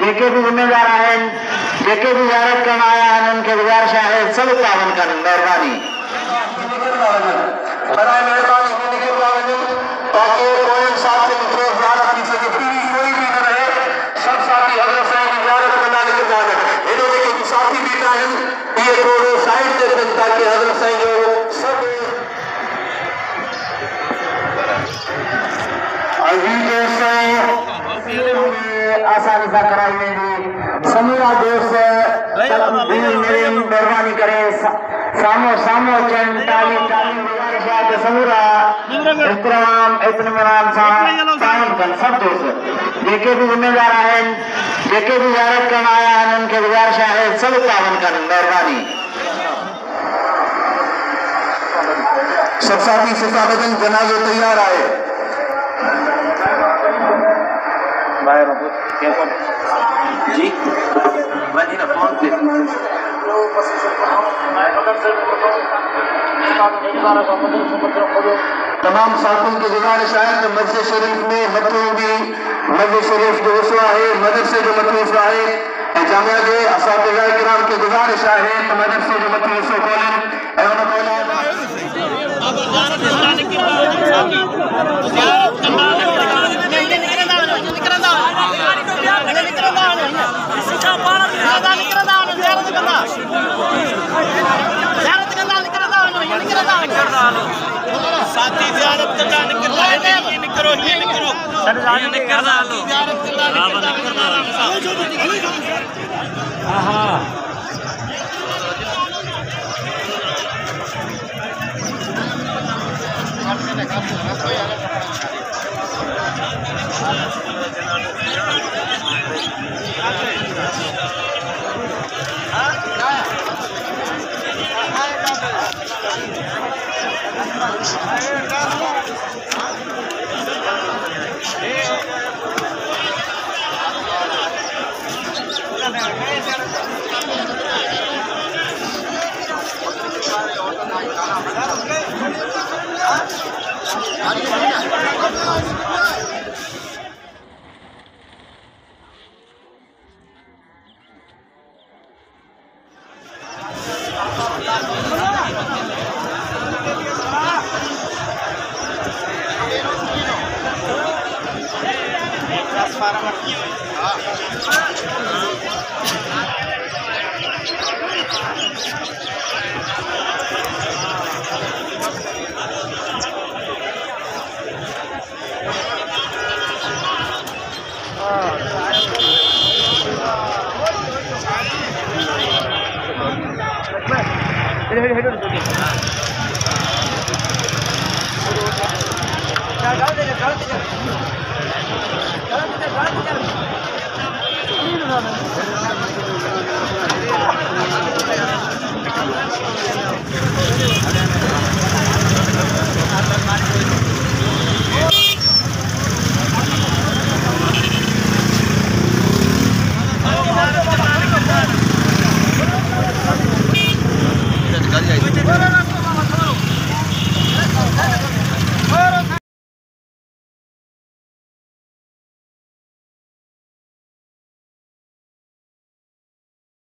जेके भी जिम्मेदार हैं, जेके भी ज़ियारत करने आया है, उनके गुजारिश है सब तावन कर मेहरबानी ताकि कोई साथ से ज़ियारत की सके, कोई भी न रहे, सब साथी हज़रत साईं की ज़ियारत करना निकल जाए। इन्होंने के साथी भी ना है, ये थोड़े साइड दे दें ताकि हज़रत साईं जो सब आसानी से कराएंगे। समूरा दोस्त मेरी मेहरबानी करे सामो सामो चैन तालीम तालीम गुजारिश है समूरा इत्तराम इत्मीनान तावन कर सब दोस्त जेके भी जिम्मेदार हैं, जेके भी ज़ियारत करने आया है, उनके गुजारिश है सब तावन कर मेहरबानी। सब साथी से जनाजे तैयार आए। जी मदीना फोन पे तमाम साथियों की गुजारिश है कि मस्जिद शरीफ में मतलूबी मस्जिद शरीफ जो उसवा है, मदरसे जो मतलूबा है, जामिया के असातिज़ा किराम की गुजारिश है तो मदरसे जो मतलूबा खोलें साथी ज़ियारत करना निकलो Gracias.